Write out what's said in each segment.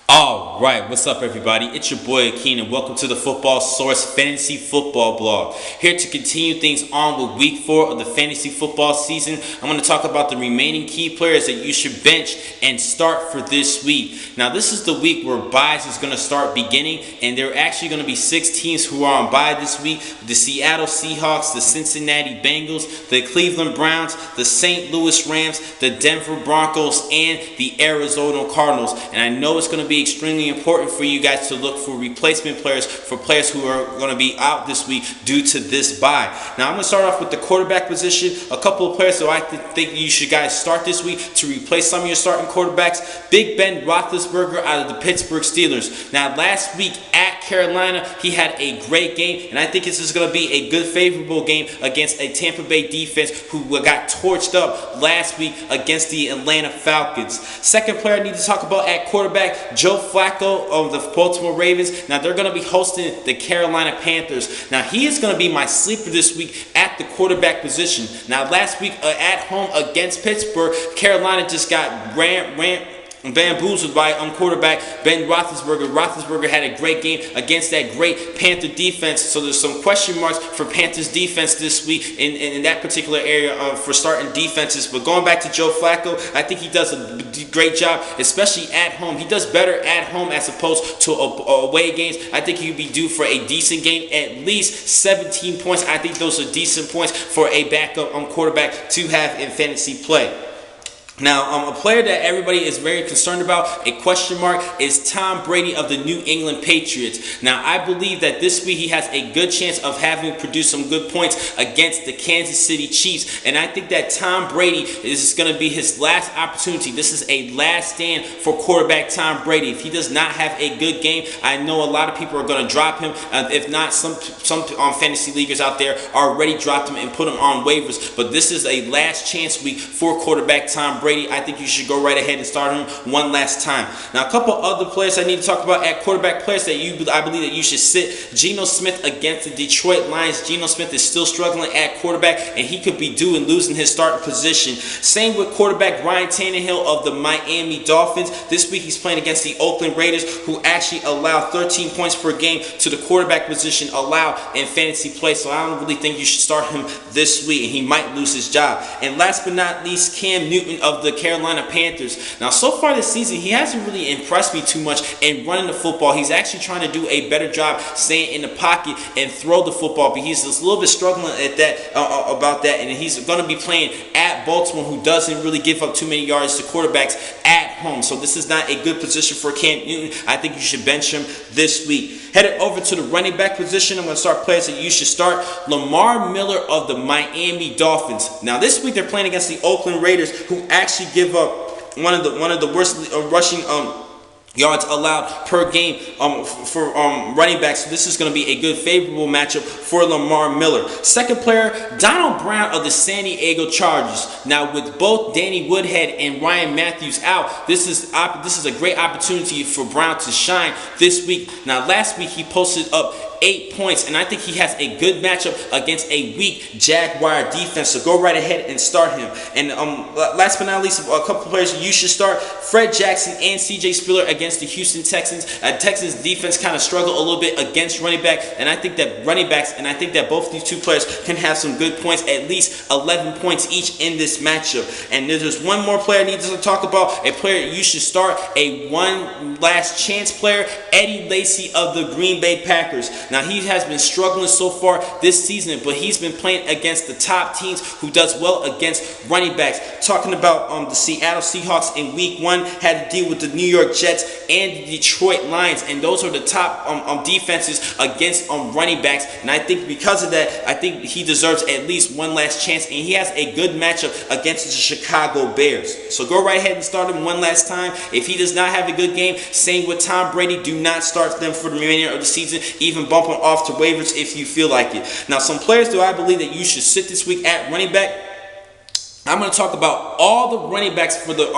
All right, what's up, everybody? It's your boy Akeen, and welcome to the Football Source Fantasy Football Blog. Here to continue things on with Week 4 of the fantasy football season. I'm going to talk about the remaining key players that you should bench and start for this week. Now, this is the week where buys is going to start beginning, and there are actually going to be 6 teams who are on bye this week: the Seattle Seahawks, the Cincinnati Bengals, the Cleveland Browns, the St. Louis Rams, the Denver Broncos, and the Arizona Cardinals. And I know it's going to be extremely important for you guys to look for replacement players, for players who are going to be out this week due to this bye. Now, I'm going to start off with the quarterback position. A couple of players that I think you should guys start this week to replace some of your starting quarterbacks. Big Ben Roethlisberger out of the Pittsburgh Steelers. Now, last week at Carolina, he had a great game, and I think this is going to be a good, favorable game against a Tampa Bay defense who got torched up last week against the Atlanta Falcons. Second player I need to talk about at quarterback, Joe Flacco of the Baltimore Ravens. Now, they're going to be hosting the Carolina Panthers. Now, he is going to be my sleeper this week at the quarterback position. Now, last week at home against Pittsburgh, Carolina just got bamboozled by quarterback Ben Roethlisberger. Roethlisberger had a great game against that great Panther defense, so there's some question marks for Panthers defense this week in that particular area for starting defenses. But going back to Joe Flacco, I think he does a great job, especially at home. He does better at home as opposed to away games. I think he'd be due for a decent game, at least 17 points. I think those are decent points for a backup quarterback to have in fantasy play. Now, a player that everybody is very concerned about, a question mark, is Tom Brady of the New England Patriots. Now, I believe that this week he has a good chance of having produced some good points against the Kansas City Chiefs. And I think that Tom Brady is going to be his last opportunity. This is a last stand for quarterback Tom Brady. If he does not have a good game, I know a lot of people are going to drop him. If not, some fantasy leaguers out there already dropped him and put him on waivers. But this is a last chance week for quarterback Tom Brady. I think you should go right ahead and start him one last time. Now, a couple other players I need to talk about at quarterback, players that I believe that you should sit. Geno Smith against the Detroit Lions. Geno Smith is still struggling at quarterback, and he could be due and losing his starting position. Same with quarterback Ryan Tannehill of the Miami Dolphins. This week he's playing against the Oakland Raiders, who actually allow 13 points per game to the quarterback position allowed in fantasy play. So I don't really think you should start him this week, and he might lose his job. And last but not least, Cam Newton of the Carolina Panthers. Now, so far this season, he hasn't really impressed me too much in running the football. He's actually trying to do a better job staying in the pocket and throw the football, but he's just a little bit struggling at that about that. And he's going to be playing at Baltimore, who doesn't really give up too many yards to quarterbacks at home. So this is not a good position for Cam Newton. I think you should bench him this week. Headed over to the running back position, I'm going to start players that you should start. Lamar Miller of the Miami Dolphins. Now, this week they're playing against the Oakland Raiders, who actually give up one of the worst rushing yards allowed per game for running backs. So this is going to be a good, favorable matchup for Lamar Miller. Second player, Donald Brown of the San Diego Chargers. Now, with both Danny Woodhead and Ryan Matthews out, this is a great opportunity for Brown to shine this week. Now, last week he posted up 8 points, and I think he has a good matchup against a weak Jaguar defense, so go right ahead and start him. And last but not least, a couple of players you should start: Fred Jackson and CJ Spiller against the Houston Texans. Texans defense kind of struggle a little bit against running back, and I think that both these two players can have some good points, at least 11 points each in this matchup. And there's one more player I need to talk about, a player you should start, a one last chance player, Eddie Lacy of the Green Bay Packers. Now, he has been struggling so far this season, but he's been playing against the top teams who does well against running backs. Talking about the Seattle Seahawks in Week 1, had to deal with the New York Jets and the Detroit Lions, and those are the top defenses against running backs. And I think because of that, I think he deserves at least one last chance, and he has a good matchup against the Chicago Bears. So go right ahead and start him one last time. If he does not have a good game, same with Tom Brady, do not start them for the remainder of the season, even bump them off to waivers if you feel like it. Now, some players do I believe that you should sit this week at running back. I'm going to talk about all the running backs for the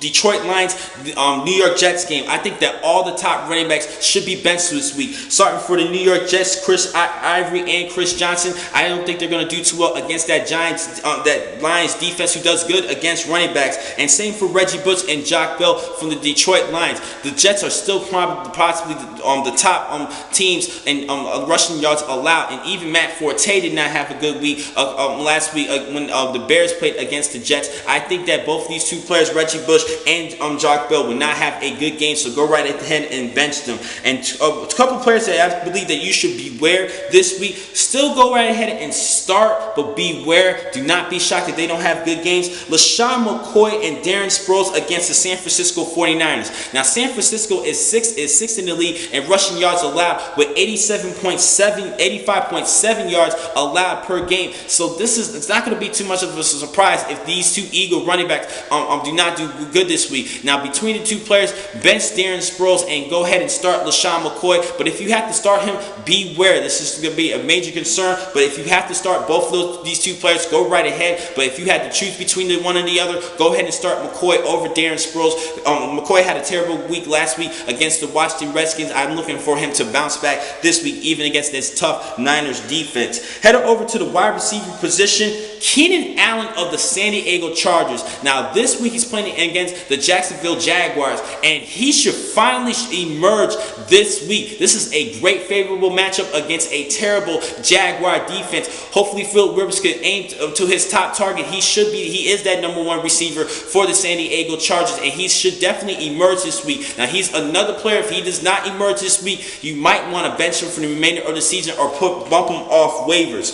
Detroit Lions, New York Jets game, I think that all the top running backs should be benched this week. Starting for the New York Jets, Chris Ivory and Chris Johnson. I don't think they're going to do too well against that that Lions defense, who does good against running backs. And same for Reggie Bush and Jock Bell from the Detroit Lions. The Jets are still possibly the top teams in rushing yards allowed, and even Matt Forte did not have a good week last week when the Bears played against the Jets. I think that both of these two players, Reggie Bush and Jock Bell, will not have a good game, so go right ahead and bench them. And a couple players that I believe that you should beware this week, still go right ahead and start, but beware. Do not be shocked if they don't have good games. LeSean McCoy and Darren Sproles against the San Francisco 49ers. Now, San Francisco is sixth in the league in rushing yards allowed with 85.7 yards allowed per game. So it's not going to be too much of a surprise if these two Eagle running backs do not do good this week. Now, between the two players, bench Darren Sproles and go ahead and start LeSean McCoy. But if you have to start him, beware. This is going to be a major concern. But if you have to start both of these two players, go right ahead. But if you had to choose between the one and the other, go ahead and start McCoy over Darren Sproles. McCoy had a terrible week last week against the Washington Redskins. I'm looking for him to bounce back this week, even against this tough Niners defense. Head over to the wide receiver position. Keenan Allen of the San Diego Chargers. Now, this week he's playing against the Jacksonville Jaguars, and he should finally emerge this week. This is a great favorable matchup against a terrible Jaguar defense. Hopefully, Philip Rivers can aim to his top target. He is that #1 receiver for the San Diego Chargers, and he should definitely emerge this week. Now, he's another player. If he does not emerge this week, you might want to bench him for the remainder of the season or bump him off waivers.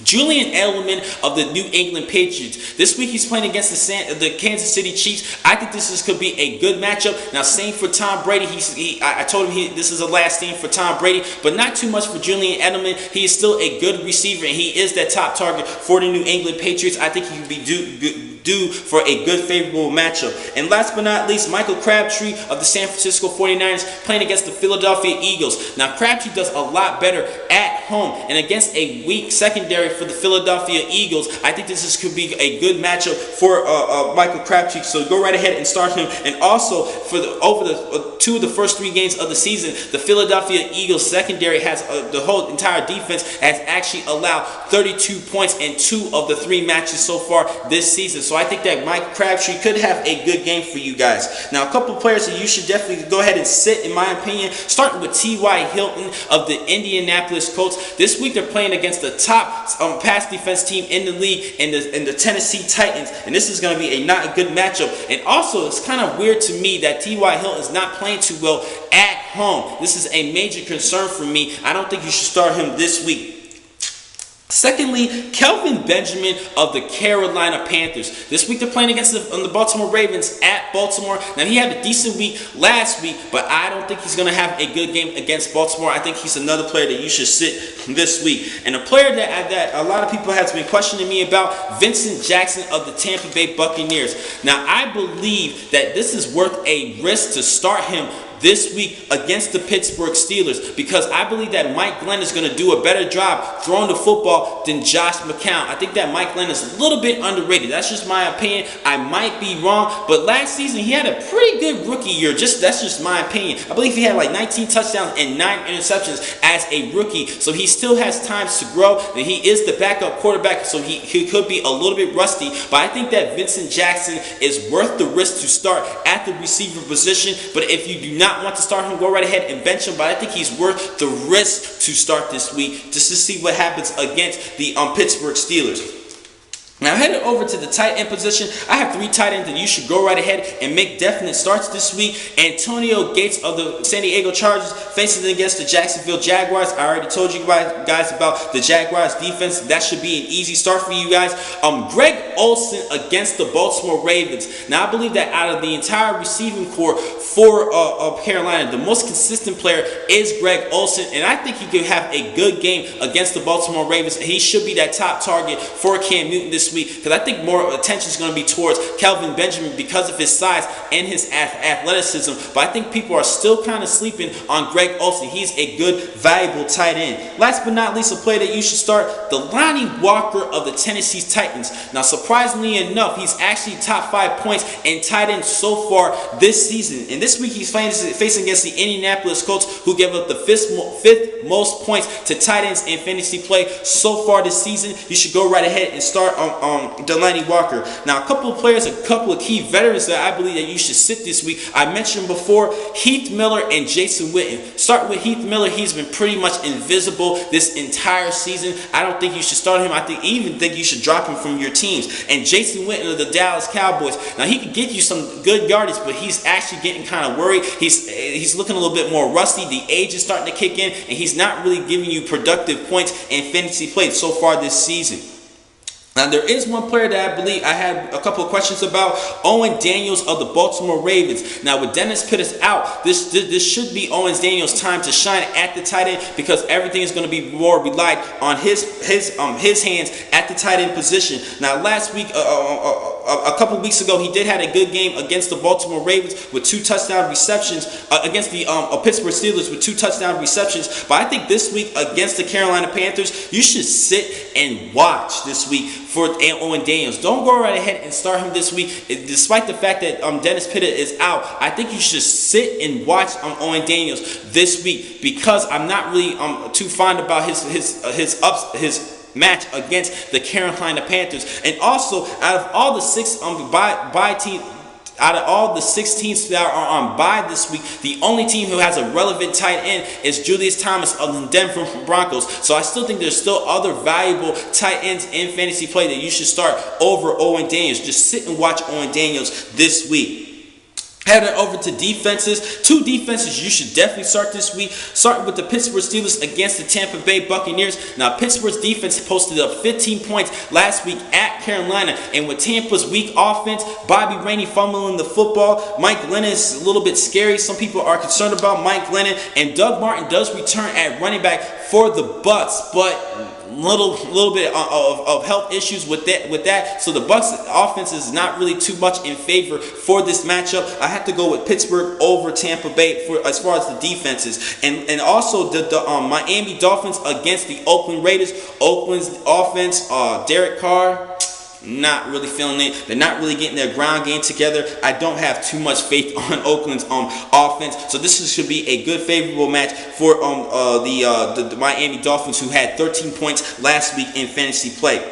Julian Edelman of the New England Patriots. This week he's playing against the Kansas City Chiefs. I think this could be a good matchup. Now, same for Tom Brady. I told him this is a last game for Tom Brady, but not too much for Julian Edelman. He is still a good receiver, and he is that top target for the New England Patriots. I think he could be due for a good favorable matchup. And last but not least, Michael Crabtree of the San Francisco 49ers playing against the Philadelphia Eagles. Now, Crabtree does a lot better at home, and against a weak secondary for the Philadelphia Eagles, I think this could be a good matchup for Michael Crabtree. So go right ahead and start him. And also for over the the first 3 games of the season, the Philadelphia Eagles secondary has the whole entire defense has actually allowed 32 points in 2 of the 3 matches so far this season. So I think that Mike Crabtree could have a good game for you guys. Now, a couple players that you should definitely go ahead and sit, in my opinion, starting with T.Y. Hilton of the Indianapolis Colts. This week they're playing against the top pass defense team in the league, in the Tennessee Titans, and this is going to be not a good matchup. And also, it's kind of weird to me that T.Y. Hilton is not playing too well at home. This is a major concern for me. I don't think you should start him this week. Secondly, Kelvin Benjamin of the Carolina Panthers. This week they're playing against the Baltimore Ravens at Baltimore. Now, he had a decent week last week, but I don't think he's going to have a good game against Baltimore. I think he's another player that you should sit this week. And a player that a lot of people have been questioning me about, Vincent Jackson of the Tampa Bay Buccaneers. Now, I believe that this is worth a risk to start him this week against the Pittsburgh Steelers, because I believe that Mike Glenn is going to do a better job throwing the football than Josh McCown. I think that Mike Glenn is a little bit underrated. That's just my opinion. I might be wrong, but last season he had a pretty good rookie year. That's just my opinion. I believe he had like 19 touchdowns and 9 interceptions as a rookie, so he still has time to grow. And he is the backup quarterback, so he could be a little bit rusty, but I think that Vincent Jackson is worth the risk to start at the receiver position. But if you do not want to start him, go right ahead and bench him. But I think he's worth the risk to start this week just to see what happens against the Pittsburgh Steelers. Now, heading over to the tight end position, I have 3 tight ends that you should go right ahead and make definite starts this week. Antonio Gates of the San Diego Chargers facing against the Jacksonville Jaguars. I already told you guys about the Jaguars defense. That should be an easy start for you guys. Greg Olsen against the Baltimore Ravens. Now, I believe that out of the entire receiving corps for Carolina, the most consistent player is Greg Olsen, and I think he could have a good game against the Baltimore Ravens. He should be that top target for Cam Newton this this week because I think more attention is going to be towards Kelvin Benjamin because of his size and his athleticism. But I think people are still kind of sleeping on Greg Olsen. He's a good, valuable tight end. Last but not least, a player that you should start, Delanie Walker of the Tennessee Titans. Now, surprisingly enough, he's actually top 5 points in tight end so far this season. And this week, he's facing against the Indianapolis Colts, who gave up the fifth most points to tight ends in fantasy play so far this season. You should go right ahead and start on Delanie Walker. Now, a couple of players, a couple of key veterans that I believe that you should sit this week. I mentioned before, Heath Miller and Jason Witten. Start with Heath Miller. He's been pretty much invisible this entire season. I don't think you should start him. I even think you should drop him from your teams. And Jason Witten of the Dallas Cowboys. Now, he could get you some good yardage, but he's actually getting kind of worried. He's looking a little bit more rusty. The age is starting to kick in, and he's not really giving you productive points in fantasy play so far this season. Now, there is one player that I believe I had a couple of questions about, Owen Daniels of the Baltimore Ravens. Now, with Dennis Pitta out, this should be Owen Daniels' time to shine at the tight end because everything is going to be more relied on his hands at the tight end position. Now, last week, a couple of weeks ago, he did have a good game against the Baltimore Ravens with 2 touchdown receptions, against the Pittsburgh Steelers with 2 touchdown receptions. But I think this week against the Carolina Panthers, you should sit and watch this week for Owen Daniels. Don't go right ahead and start him this week. Despite the fact that Dennis Pitta is out, I think you should sit and watch Owen Daniels this week because I'm not really too fond about his match against the Carolina Panthers. And also, out of all the 6 out of all the 6 teams that are on bye this week, the only team who has a relevant tight end is Julius Thomas of the Denver Broncos. So I still think there's still other valuable tight ends in fantasy play that you should start over Owen Daniels. Just sit and watch Owen Daniels this week. Heading over to defenses. 2 defenses you should definitely start this week. Starting with the Pittsburgh Steelers against the Tampa Bay Buccaneers. Now, Pittsburgh's defense posted up 15 points last week at Carolina. And with Tampa's weak offense, Bobby Rainey fumbling the football, Mike Glennon is a little bit scary. Some people are concerned about Mike Glennon. And Doug Martin does return at running back for the Bucs, but little bit of health issues with that. So the Bucs offense is not really too much in favor for this matchup. I have to go with Pittsburgh over Tampa Bay for as far as the defenses, and also the Miami Dolphins against the Oakland Raiders. Oakland's offense, Derek Carr, not really feeling it. They're not really getting their ground game together. I don't have too much faith on Oakland's offense. So this should be a good favorable match for the Miami Dolphins, who had 13 points last week in fantasy play.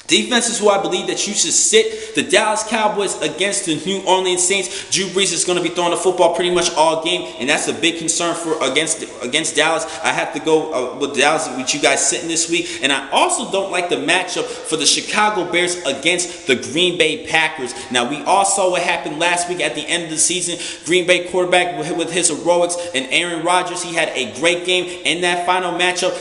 Defenses who I believe that you should sit: the Dallas Cowboys against the New Orleans Saints. Drew Brees is going to be throwing the football pretty much all game, and that's a big concern for against Dallas. I have to go with Dallas with you guys sitting this week. And I also don't like the matchup for the Chicago Bears against the Green Bay Packers. Now, we all saw what happened last week at the end of the season. Green Bay quarterback with his heroics, and Aaron Rodgers, he had a great game in that final matchup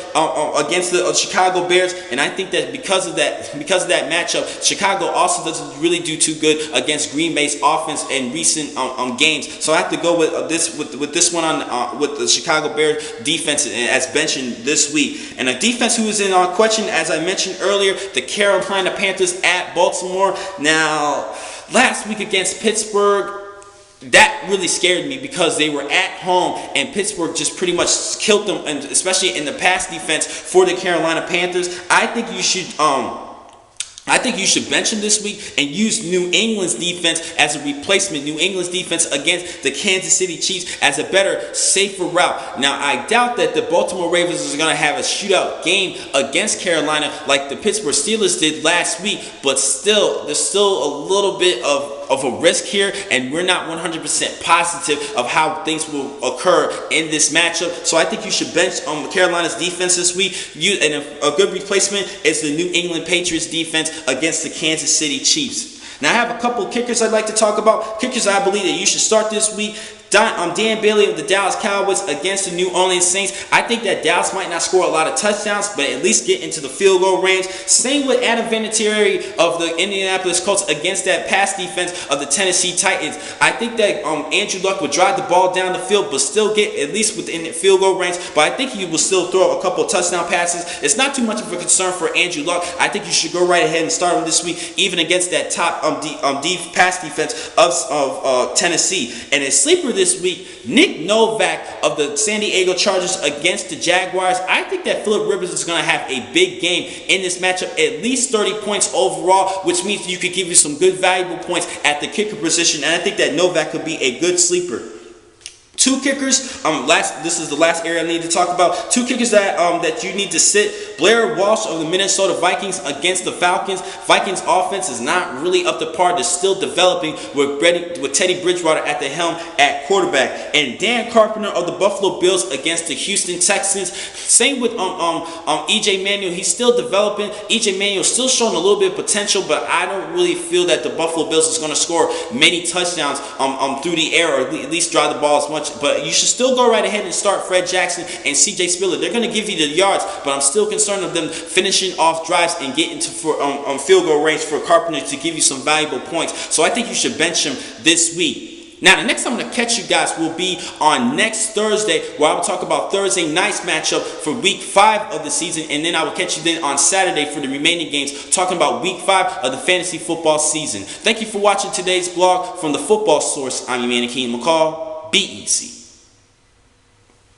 against the Chicago Bears. And I think that because of that matchup, Chicago also doesn't really do too good against Green Bay's offense in recent games. So I have to go with this one on with the Chicago Bears defense as mentioned this week. And a defense who is in question, as I mentioned earlier, the Carolina Panthers at Baltimore. Now, last week against Pittsburgh, that really scared me because they were at home and Pittsburgh just pretty much killed them, and especially in the pass defense for the Carolina Panthers. I think you should bench him this week and use New England's defense as a replacement. New England's defense against the Kansas City Chiefs as a better, safer route. Now, I doubt that the Baltimore Ravens are going to have a shootout game against Carolina like the Pittsburgh Steelers did last week, but still, there's still a little bit of a risk here, and we're not 100% positive of how things will occur in this matchup. So I think you should bench Carolina's defense this week. And a good replacement is the New England Patriots defense against the Kansas City Chiefs. Now, I have a couple of kickers I'd like to talk about. Kickers I believe that you should start this week: Dan Bailey of the Dallas Cowboys against the New Orleans Saints. I think that Dallas might not score a lot of touchdowns, but at least get into the field goal range. Same with Adam Vinatieri of the Indianapolis Colts against that pass defense of the Tennessee Titans. I think that Andrew Luck would drive the ball down the field, but still get at least within the field goal range. But I think he will still throw a couple touchdown passes. It's not too much of a concern for Andrew Luck. I think you should go right ahead and start him this week, even against that top pass defense of Tennessee. And a sleeper this week, Nick Novak of the San Diego Chargers against the Jaguars. I think that Phillip Rivers is going to have a big game in this matchup, at least 30 points overall, which means you could give you some good valuable points at the kicker position, and I think that Novak could be a good sleeper. Two kickers. This is the last area I need to talk about. Two kickers that you need to sit. Blair Walsh of the Minnesota Vikings against the Falcons. Vikings offense is not really up to par. They're still developing with Teddy Bridgewater at the helm at quarterback. And Dan Carpenter of the Buffalo Bills against the Houston Texans. Same with EJ Manuel. He's still developing. EJ Manuel still showing a little bit of potential, but I don't really feel that the Buffalo Bills is going to score many touchdowns through the air, or at least drive the ball as much. But you should still go right ahead and start Fred Jackson and CJ Spiller. They're going to give you the yards, but I'm still concerned of them finishing off drives and getting to field goal range for Carpenter to give you some valuable points. So I think you should bench him this week. Now, the next time I'm going to catch you guys will be on next Thursday, where I will talk about Thursday night's matchup for Week 5 of the season, and then I will catch you then on Saturday for the remaining games, talking about Week 5 of the fantasy football season. Thank you for watching today's vlog from the Football Source. I'm your man, Akeem McCall. Be easy.